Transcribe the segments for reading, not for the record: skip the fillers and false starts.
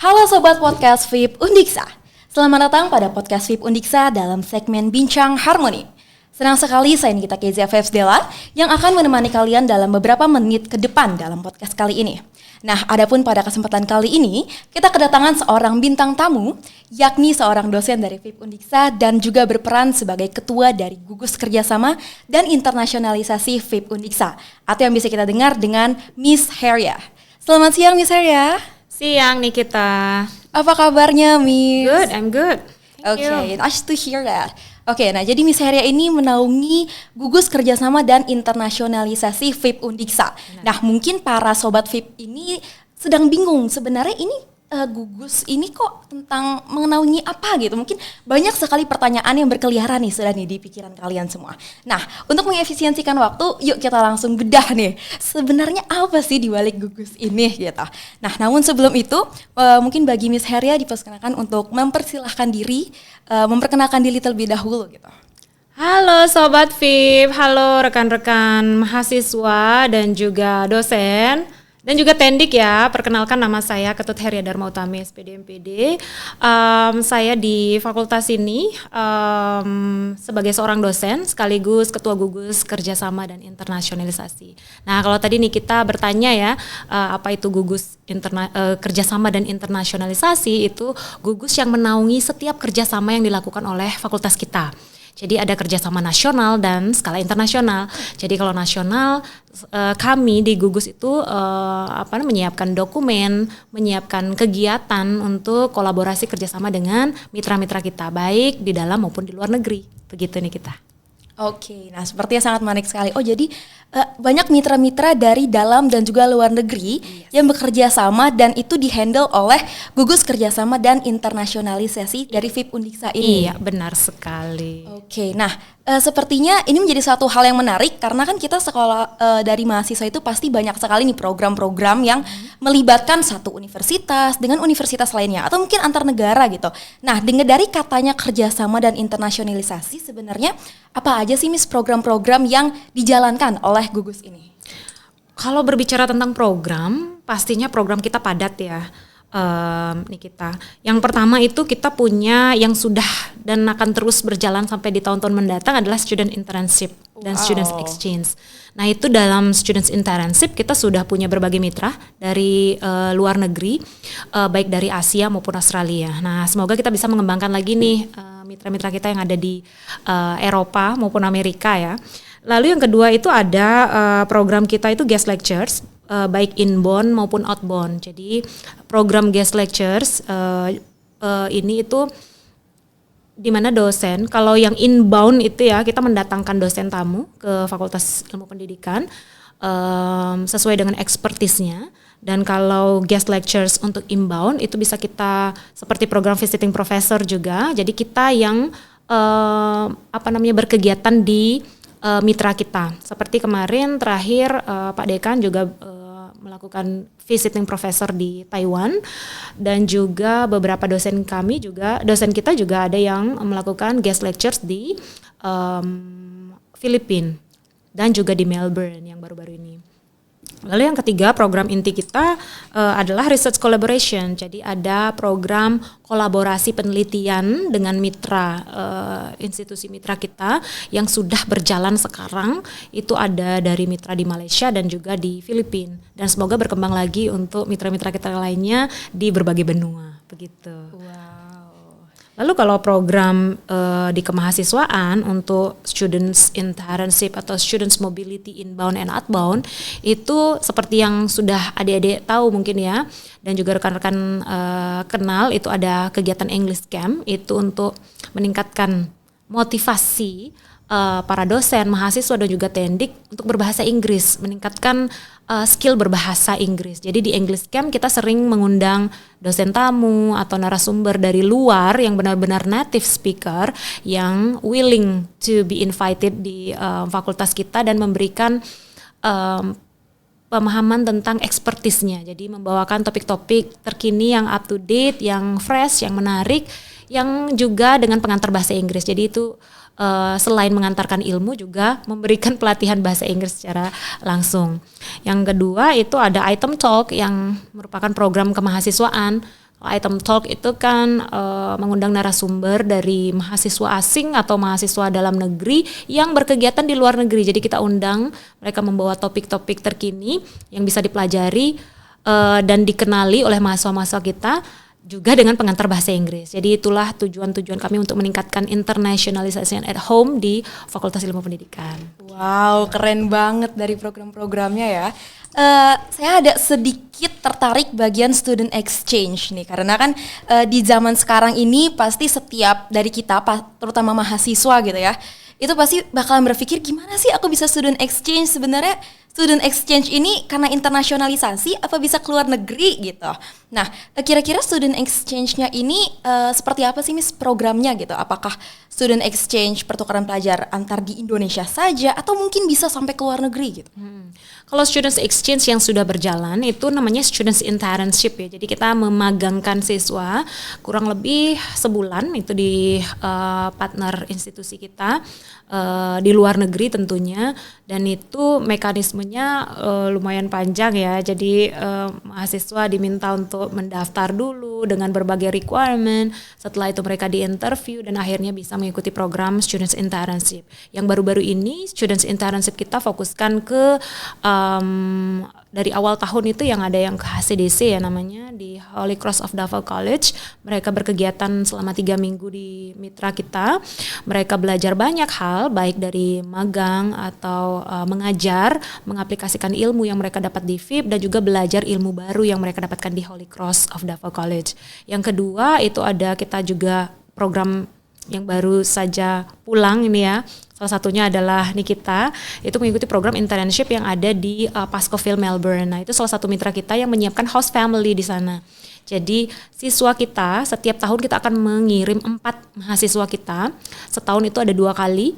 Halo Sobat Podcast VIP Undiksa. Selamat datang pada Podcast VIP Undiksa dalam segmen Bincang Harmoni. Senang sekali saya Nikita Kezia Febsdela yang akan menemani kalian dalam beberapa menit ke depan dalam podcast kali ini. Nah, adapun pada kesempatan kali ini, kita kedatangan seorang bintang tamu, yakni seorang dosen dari VIP Undiksa dan juga berperan sebagai ketua dari Gugus Kerjasama dan Internasionalisasi VIP Undiksa, atau yang bisa kita dengar dengan Miss Heria. Selamat siang Miss Heria. Siang Nikita. Apa kabarnya Miss? Good, I'm good. Okay, nice to hear that. Oke, nah jadi Miss Heria ini menaungi Gugus Kerjasama dan Internasionalisasi VIP Undiksa. Nah mungkin para sobat VIP ini sedang bingung sebenarnya ini Gugus ini kok tentang menaungi apa gitu. Mungkin banyak sekali pertanyaan yang berkeliaran nih sudah nih di pikiran kalian semua. Nah untuk mengefisiensikan waktu, yuk kita langsung bedah nih. Sebenarnya apa sih di balik Gugus ini gitu. Nah namun sebelum itu mungkin bagi Miss Heria dipersilakan untuk mempersilahkan diri, memperkenalkan diri terlebih dahulu gitu. Halo Sobat VIP, halo rekan-rekan mahasiswa dan juga dosen. Dan juga Tendik ya, perkenalkan nama saya Ketut Heria Dharma Utami SPD MPD. Saya di fakultas ini sebagai seorang dosen sekaligus Ketua Gugus Kerjasama dan Internasionalisasi. Nah kalau tadi nih kita bertanya ya, apa itu Gugus Kerjasama dan Internasionalisasi, itu gugus yang menaungi setiap kerjasama yang dilakukan oleh fakultas kita. Jadi ada kerjasama nasional dan skala internasional. Jadi kalau nasional, kami di Gugus itu menyiapkan dokumen, menyiapkan kegiatan untuk kolaborasi kerjasama dengan mitra-mitra kita, baik di dalam maupun di luar negeri. Begitu nih kita. Oke, nah sepertinya sangat menarik sekali. Oh jadi banyak mitra-mitra dari dalam dan juga luar negeri yang bekerja sama dan itu dihandle oleh Gugus Kerjasama dan Internasionalisasi dari VIP Undiksa ini. Iya, benar sekali. Oke, nah sepertinya ini menjadi satu hal yang menarik karena kan kita sekolah dari mahasiswa itu pasti banyak sekali nih program-program yang melibatkan satu universitas dengan universitas lainnya atau mungkin antar negara gitu. Nah, dengan dari katanya kerjasama dan internasionalisasi, sebenarnya apa aja sih Miss program-program yang dijalankan oleh Gugus ini? Kalau berbicara tentang program, pastinya program kita padat ya. Nikita. Yang pertama itu kita punya yang sudah dan akan terus berjalan sampai di tahun-tahun mendatang adalah student internship dan students exchange. Nah itu dalam students internship kita sudah punya berbagai mitra dari luar negeri, baik dari Asia maupun Australia. Nah semoga kita bisa mengembangkan lagi nih mitra-mitra kita yang ada di Eropa maupun Amerika ya. Lalu yang kedua itu ada program kita itu guest lectures, baik inbound maupun outbound. Jadi program guest lectures ini itu di mana dosen, kalau yang inbound itu ya kita mendatangkan dosen tamu ke Fakultas Ilmu Pendidikan sesuai dengan expertise-nya. Dan kalau guest lectures untuk inbound itu bisa kita seperti program visiting professor juga. Jadi kita yang berkegiatan di mitra kita. Seperti kemarin terakhir Pak Dekan juga melakukan visiting professor di Taiwan dan juga beberapa dosen kita juga ada yang melakukan guest lectures di Filipina dan juga di Melbourne yang baru-baru ini. Lalu yang ketiga program inti kita adalah research collaboration. Jadi ada program kolaborasi penelitian dengan mitra institusi mitra kita yang sudah berjalan sekarang. Itu ada dari mitra di Malaysia dan juga di Filipina. Dan semoga berkembang lagi untuk mitra-mitra kita lainnya di berbagai benua. Begitu. Wow. Lalu kalau program di kemahasiswaan untuk students internship atau students mobility inbound and outbound itu seperti yang sudah adik-adik tahu mungkin ya dan juga rekan-rekan kenal, itu ada kegiatan English Camp itu untuk meningkatkan motivasi para dosen, mahasiswa dan juga tendik untuk berbahasa Inggris, meningkatkan skill berbahasa Inggris. Jadi di English Camp kita sering mengundang dosen tamu atau narasumber dari luar yang benar-benar native speaker yang willing to be invited di fakultas kita dan memberikan pemahaman tentang expertise-nya. Jadi membawakan topik-topik terkini yang up to date, yang fresh, yang menarik, yang juga dengan pengantar bahasa Inggris. Jadi itu selain mengantarkan ilmu juga memberikan pelatihan bahasa Inggris secara langsung. Yang kedua itu ada item talk yang merupakan program kemahasiswaan. Kalau item talk itu kan mengundang narasumber dari mahasiswa asing atau mahasiswa dalam negeri yang berkegiatan di luar negeri. Jadi kita undang mereka membawa topik-topik terkini yang bisa dipelajari dan dikenali oleh mahasiswa-mahasiswa kita juga dengan pengantar bahasa Inggris. Jadi itulah tujuan-tujuan kami untuk meningkatkan internationalization at home di Fakultas Ilmu Pendidikan. Wow, keren banget dari program-programnya ya. Saya ada sedikit tertarik bagian student exchange nih, karena kan di zaman sekarang ini pasti setiap dari kita, terutama mahasiswa gitu ya, itu pasti bakalan berpikir gimana sih aku bisa student exchange. Sebenarnya student exchange ini karena internasionalisasi apa bisa keluar negeri gitu. Nah, kira-kira student exchange-nya ini seperti apa sih Miss programnya gitu? Apakah student exchange pertukaran pelajar antar di Indonesia saja atau mungkin bisa sampai ke luar negeri gitu? Kalau students exchange yang sudah berjalan itu namanya students internship ya. Jadi kita memagangkan siswa kurang lebih sebulan itu di partner institusi kita di luar negeri tentunya, dan itu mekanismenya lumayan panjang ya. Jadi mahasiswa diminta untuk mendaftar dulu dengan berbagai requirement. Setelah itu mereka diinterview dan akhirnya bisa mengikuti program students internship. Yang baru-baru ini students internship kita fokuskan ke dari awal tahun itu yang ada yang ke HCDC ya namanya, di Holy Cross of Davao College. Mereka berkegiatan selama 3 minggu di mitra kita. Mereka belajar banyak hal, baik dari magang atau mengajar, mengaplikasikan ilmu yang mereka dapat di FIP, dan juga belajar ilmu baru yang mereka dapatkan di Holy Cross of Davao College. Yang kedua itu ada kita juga program yang baru saja pulang ini ya. Salah satunya adalah Nikita, itu mengikuti program internship yang ada di Pascoeville, Melbourne. Nah, itu salah satu mitra kita yang menyiapkan host family di sana. Jadi siswa kita setiap tahun kita akan mengirim 4 mahasiswa kita. Setahun itu ada 2 kali.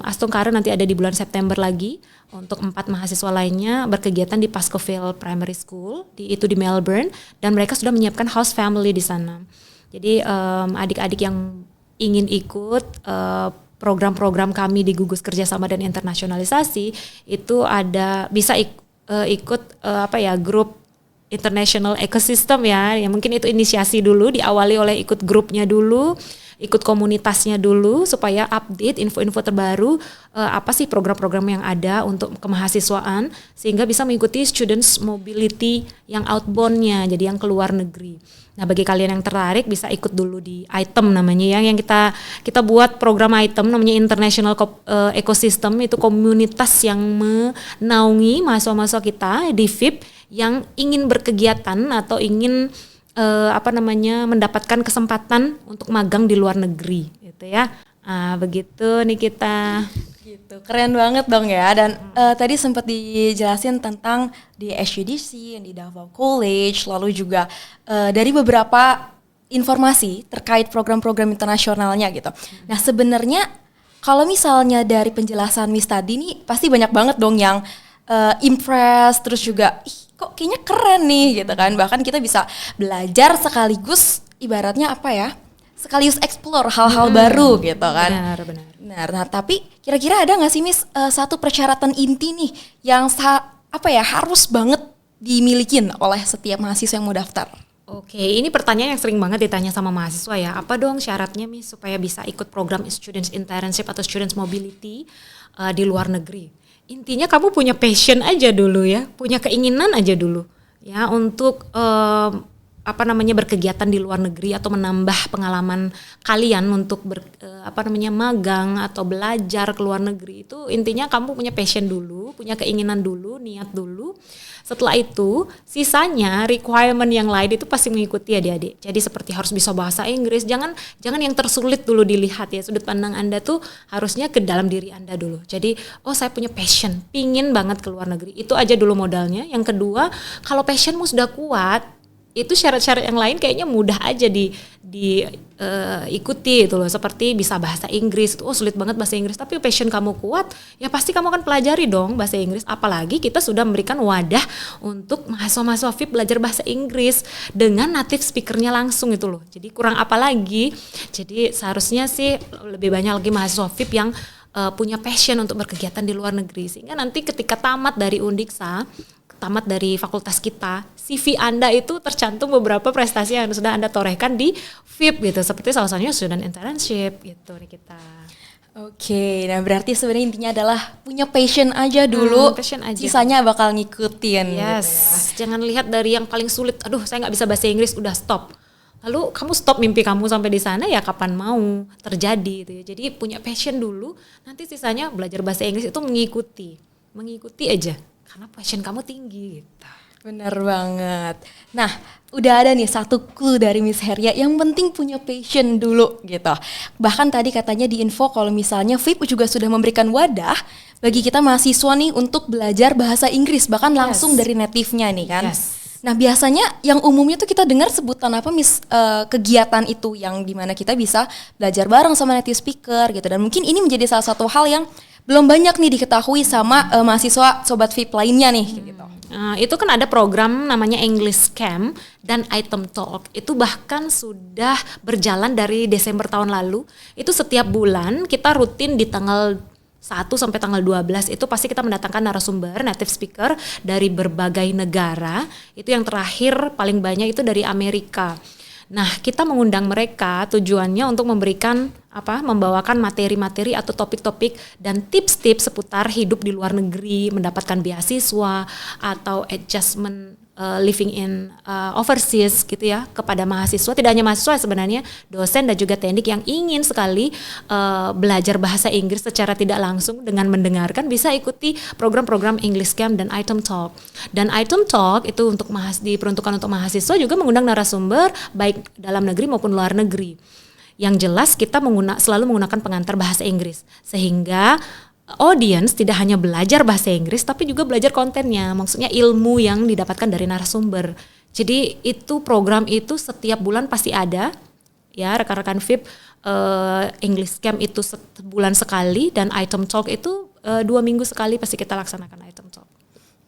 Astungkara nanti ada di bulan September lagi untuk 4 mahasiswa lainnya berkegiatan di Pascoeville Primary School, itu di Melbourne, dan mereka sudah menyiapkan host family di sana. Jadi adik-adik yang ingin ikut program-program kami di Gugus Kerjasama dan Internasionalisasi itu ada bisa ikut grup International Ecosystem ya. Yang mungkin itu inisiasi dulu, diawali oleh ikut grupnya dulu, ikut komunitasnya dulu supaya update info-info terbaru apa sih program-program yang ada untuk kemahasiswaan, sehingga bisa mengikuti students mobility yang outbound-nya, jadi yang keluar negeri. Nah, bagi kalian yang tertarik bisa ikut dulu di item namanya ya, yang kita buat program item namanya International Ecosystem. Itu komunitas yang menaungi mahasiswa-mahasiswa kita di FIP yang ingin berkegiatan atau ingin mendapatkan kesempatan untuk magang di luar negeri gitu ya. Begitu nih kita. Gitu, keren banget dong ya. Dan tadi sempat dijelasin tentang di SUDC, di Davao College, lalu juga dari beberapa informasi terkait program-program internasionalnya gitu. Nah, sebenarnya kalau misalnya dari penjelasan Miss tadi nih pasti banyak banget dong yang impress, terus juga kok kayaknya keren nih gitu kan. Bahkan kita bisa belajar sekaligus ibaratnya sekaligus explore hal-hal baru gitu kan. Benar. Nah, tapi kira-kira ada nggak sih Miss satu persyaratan inti nih yang harus banget dimilikin oleh setiap mahasiswa yang mau daftar? Oke, ini pertanyaan yang sering banget ditanya sama mahasiswa ya. Apa dong syaratnya Miss supaya bisa ikut program Students Internship atau Students Mobility di luar negeri? Intinya kamu punya passion aja dulu ya, punya keinginan aja dulu ya untuk berkegiatan di luar negeri atau menambah pengalaman kalian untuk magang atau belajar ke luar negeri. Itu intinya kamu punya passion dulu, punya keinginan dulu, niat dulu. Setelah itu sisanya requirement yang lain itu pasti mengikuti adik-adik. Jadi seperti harus bisa bahasa Inggris, jangan yang tersulit dulu dilihat ya. Sudut pandang Anda tuh harusnya ke dalam diri Anda dulu. Jadi saya punya passion, pingin banget ke luar negeri. Itu aja dulu modalnya. Yang kedua, kalau passionmu sudah kuat, itu syarat-syarat yang lain kayaknya mudah aja diikuti itu loh, seperti bisa bahasa Inggris. Sulit banget bahasa Inggris, tapi passion kamu kuat ya pasti kamu akan pelajari dong bahasa Inggris. Apalagi kita sudah memberikan wadah untuk mahasiswa-mahasiswa FIP belajar bahasa Inggris dengan native speakernya langsung itu loh. Jadi kurang apa lagi. Jadi seharusnya sih lebih banyak lagi mahasiswa FIP yang punya passion untuk berkegiatan di luar negeri, sehingga nanti ketika tamat dari Undiksa tamat dari fakultas kita, CV Anda itu tercantum beberapa prestasi yang sudah Anda torehkan di VIP gitu, seperti salah satunya student internship gitu nih kita. Oke, nah berarti sebenarnya intinya adalah punya passion aja dulu, passion aja. sisanya bakal ngikutin. Yes, gitu ya. Jangan lihat dari yang paling sulit, aduh saya nggak bisa bahasa Inggris, udah stop. Lalu kamu stop mimpi kamu sampai di sana, ya kapan mau terjadi gitu ya. Jadi punya passion dulu, nanti sisanya belajar bahasa Inggris itu mengikuti aja, karena passion kamu tinggi gitu. Bener banget. Nah, udah ada nih satu clue dari Miss Heria, yang penting punya passion dulu gitu. Bahkan tadi katanya di info kalau misalnya VIP juga sudah memberikan wadah bagi kita mahasiswa nih untuk belajar bahasa Inggris, bahkan langsung dari native-nya nih kan. Nah, biasanya yang umumnya tuh kita dengar sebutan apa Miss, kegiatan itu yang dimana kita bisa belajar bareng sama native speaker gitu. Dan mungkin ini menjadi salah satu hal yang belum banyak nih diketahui sama mahasiswa sobat VIP lainnya nih gitu. Itu kan ada program namanya English Camp dan Item Talk. Itu bahkan sudah berjalan dari Desember tahun lalu. Itu setiap bulan kita rutin di tanggal 1 sampai tanggal 12 itu pasti kita mendatangkan narasumber native speaker dari berbagai negara. Itu yang terakhir paling banyak itu dari Amerika. Nah, kita mengundang mereka tujuannya untuk membawakan materi-materi atau topik-topik dan tips-tips seputar hidup di luar negeri, mendapatkan beasiswa atau adjustment living in overseas gitu ya, kepada mahasiswa, tidak hanya mahasiswa sebenarnya, dosen dan juga teknik yang ingin sekali belajar bahasa Inggris secara tidak langsung dengan mendengarkan, bisa ikuti program-program English Camp dan Item Talk. Dan Item Talk itu diperuntukkan untuk mahasiswa, juga mengundang narasumber baik dalam negeri maupun luar negeri. Yang jelas kita selalu menggunakan pengantar bahasa Inggris, sehingga audience tidak hanya belajar bahasa Inggris tapi juga belajar kontennya, maksudnya ilmu yang didapatkan dari narasumber. Jadi itu program itu setiap bulan pasti ada ya, rekan-rekan VIP. English Camp itu sebulan sekali dan Item Talk itu 2 minggu sekali pasti kita laksanakan Item Talk.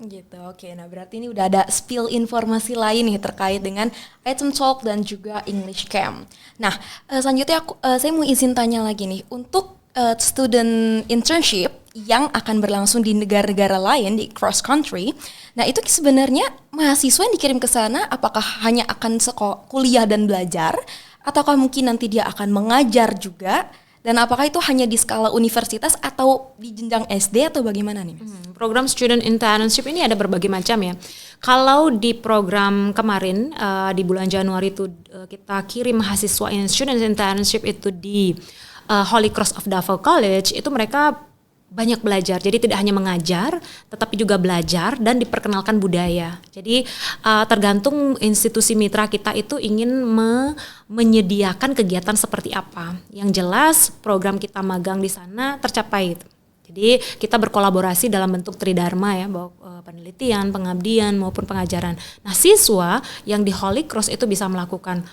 Gitu, oke. Nah berarti ini udah ada spill informasi lain nih terkait dengan Item Talk dan juga English Camp. Nah selanjutnya saya mau izin tanya lagi nih, untuk student internship yang akan berlangsung di negara-negara lain di cross country. Nah, itu sebenarnya mahasiswa yang dikirim ke sana apakah hanya akan kuliah dan belajar, ataukah mungkin nanti dia akan mengajar juga? Dan apakah itu hanya di skala universitas atau di jenjang SD atau bagaimana nih? Program student internship ini ada berbagai macam ya. Kalau di program kemarin di bulan Januari itu kita kirim mahasiswa student internship itu di Holy Cross of Davao College, itu mereka banyak belajar. Jadi tidak hanya mengajar, tetapi juga belajar dan diperkenalkan budaya. Jadi tergantung institusi mitra kita itu ingin menyediakan kegiatan seperti apa. Yang jelas program kita magang di sana tercapai itu. Jadi kita berkolaborasi dalam bentuk tridharma ya, bahwa penelitian, pengabdian maupun pengajaran. Nah, siswa yang di Holy Cross itu bisa melakukan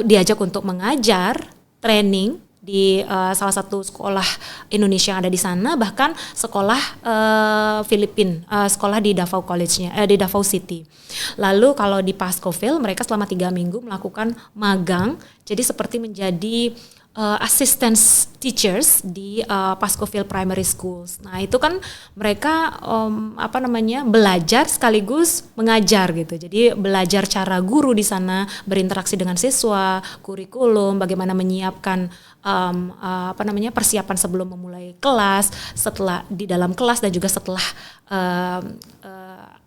diajak untuk mengajar, training di salah satu sekolah Indonesia yang ada di sana, bahkan sekolah sekolah di Davao College-nya, di Davao City. Lalu kalau di Pascoville mereka selama 3 minggu melakukan magang, jadi seperti menjadi assistant teachers di Pascoville Primary Schools. Nah itu kan mereka belajar sekaligus mengajar gitu. Jadi belajar cara guru di sana berinteraksi dengan siswa, kurikulum, bagaimana menyiapkan persiapan sebelum memulai kelas, setelah di dalam kelas dan juga setelah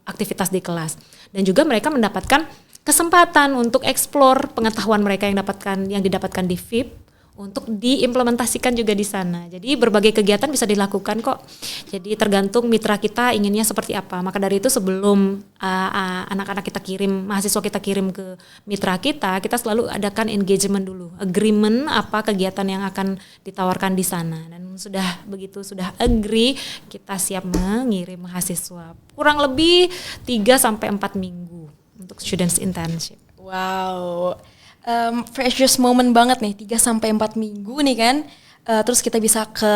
aktivitas di kelas. Dan juga mereka mendapatkan kesempatan untuk eksplor pengetahuan mereka yang didapatkan di VIP untuk diimplementasikan juga di sana. Jadi berbagai kegiatan bisa dilakukan kok. Jadi tergantung mitra kita inginnya seperti apa. Maka dari itu sebelum anak-anak kita kirim, mahasiswa kita kirim ke mitra kita selalu adakan engagement dulu, agreement apa kegiatan yang akan ditawarkan di sana. Dan sudah agree, kita siap mengirim mahasiswa. Kurang lebih 3-4 minggu untuk students internship. Wow. Precious moment banget nih, 3-4 minggu nih kan, terus kita bisa ke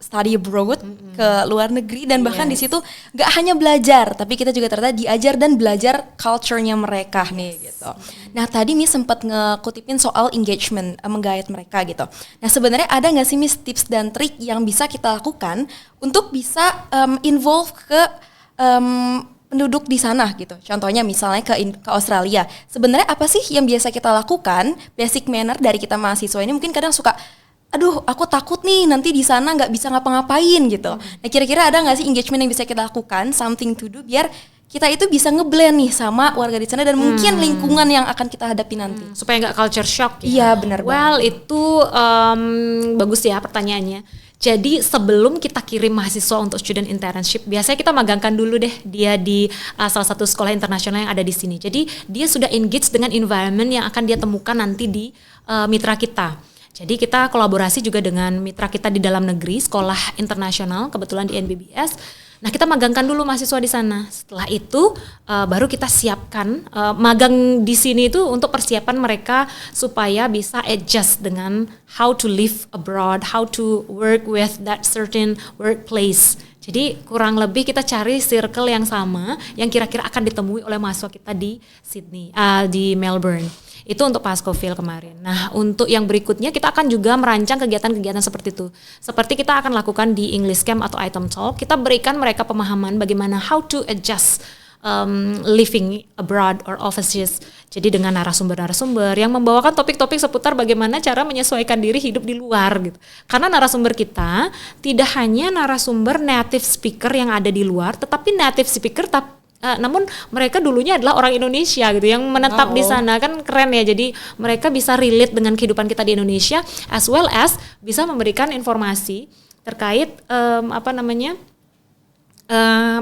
study abroad, ke luar negeri, dan bahkan di situ nggak hanya belajar, tapi kita juga ternyata diajar dan belajar culture-nya mereka nih gitu. Nah tadi Miss sempat ngekutipin soal engagement, menggait mereka gitu. Nah sebenarnya ada nggak sih Miss tips dan trik yang bisa kita lakukan untuk bisa involve ke penduduk di sana gitu. Contohnya misalnya ke Australia. Sebenarnya apa sih yang biasa kita lakukan? Basic manner dari kita mahasiswa ini mungkin kadang suka, aduh aku takut nih nanti di sana nggak bisa ngapa-ngapain gitu. Nah kira-kira ada nggak sih engagement yang bisa kita lakukan, something to do biar kita itu bisa ngeblend nih sama warga di sana dan mungkin lingkungan yang akan kita hadapi nanti. Supaya nggak culture shock ya. Iya benar banget. Itu bagus ya pertanyaannya. Jadi sebelum kita kirim mahasiswa untuk student internship, biasanya kita magangkan dulu deh dia di salah satu sekolah internasional yang ada di sini. Jadi dia sudah engage dengan environment yang akan dia temukan nanti di mitra kita. Jadi kita kolaborasi juga dengan mitra kita di dalam negeri, sekolah internasional, kebetulan di NBBS. Nah kita magangkan dulu mahasiswa di sana. Setelah itu baru kita siapkan magang di sini itu untuk persiapan mereka supaya bisa adjust dengan how to live abroad, how to work with that certain workplace. Jadi kurang lebih kita cari circle yang sama yang kira-kira akan ditemui oleh mahasiswa kita di Sydney, di Melbourne. Itu untuk Pascoville kemarin. Nah, untuk yang berikutnya kita akan juga merancang kegiatan-kegiatan seperti itu. Seperti kita akan lakukan di English Camp atau Item Talk, kita berikan mereka pemahaman bagaimana how to adjust living abroad or overseas. Jadi dengan narasumber-narasumber yang membawakan topik-topik seputar bagaimana cara menyesuaikan diri hidup di luar gitu. Karena narasumber kita tidak hanya narasumber native speaker yang ada di luar, tetapi native speaker namun mereka dulunya adalah orang Indonesia gitu yang menetap di sana, kan keren ya. Jadi mereka bisa relate dengan kehidupan kita di Indonesia as well as bisa memberikan informasi terkait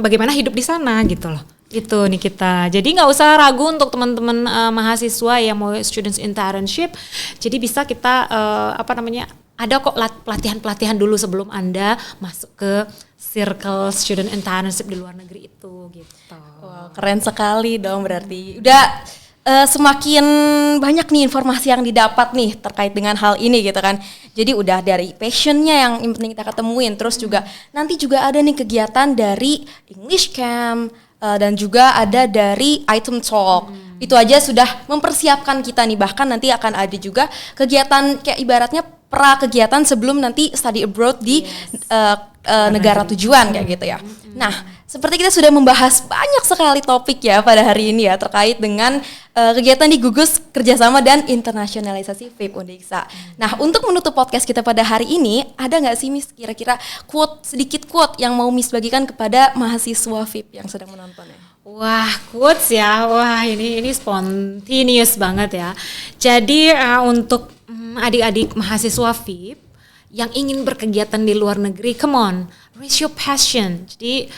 bagaimana hidup di sana gitu loh. Itu nih kita. Jadi nggak usah ragu untuk teman-teman mahasiswa yang mau students internship. Jadi bisa kita ada kok pelatihan-pelatihan dulu sebelum Anda masuk ke circle student internship di luar negeri itu gitu. Wow, keren sekali dong berarti. Udah semakin banyak nih informasi yang didapat nih terkait dengan hal ini gitu kan. Jadi udah dari passionnya yang penting kita ketemuin. Terus juga nanti juga ada nih kegiatan dari English Camp dan juga ada dari Item Talk. Itu aja sudah mempersiapkan kita nih. Bahkan nanti akan ada juga kegiatan kayak ibaratnya kegiatan sebelum nanti study abroad di negara tujuan kayak gitu ya. Nah, seperti kita sudah membahas banyak sekali topik ya pada hari ini ya terkait dengan kegiatan di Gugus Kerjasama dan Internasionalisasi FIP Undiksa. Nah, untuk menutup podcast kita pada hari ini, ada nggak sih Miss kira-kira sedikit quote yang mau Miss bagikan kepada mahasiswa FIP yang sedang menonton ya? Wah, quotes ya. Wah, ini spontaneous banget ya. Jadi untuk adik-adik mahasiswa FIP yang ingin berkegiatan di luar negeri, come on, raise your passion. Jadi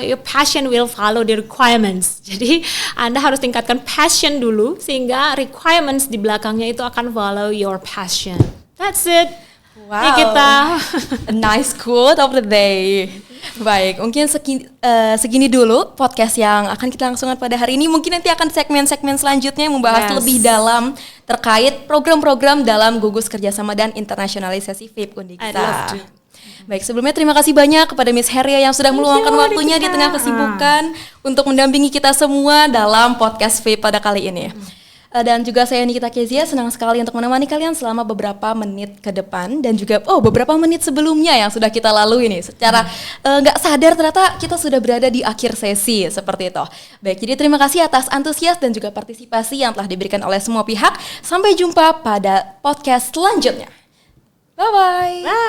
your passion will follow the requirements. Jadi Anda harus tingkatkan passion dulu sehingga requirements di belakangnya itu akan follow your passion. That's it. Wow. Ini kita a nice quote of the day. Baik, mungkin segini dulu podcast yang akan kita langsungkan pada hari ini. Mungkin nanti akan segmen-segmen selanjutnya membahas lebih dalam terkait program-program dalam Gugus Kerjasama dan Internasionalisasi FIP Undiksa. Baik, sebelumnya terima kasih banyak kepada Miss Heria yang sudah meluangkan waktunya di tengah kesibukan untuk mendampingi kita semua dalam podcast FIP pada kali ini. Dan juga saya Nikita Kezia senang sekali untuk menemani kalian selama beberapa menit ke depan dan juga beberapa menit sebelumnya yang sudah kita lalui nih secara nggak sadar ternyata kita sudah berada di akhir sesi seperti itu. Baik, jadi terima kasih atas antusias dan juga partisipasi yang telah diberikan oleh semua pihak. Sampai jumpa pada podcast selanjutnya. Bye-bye. Bye.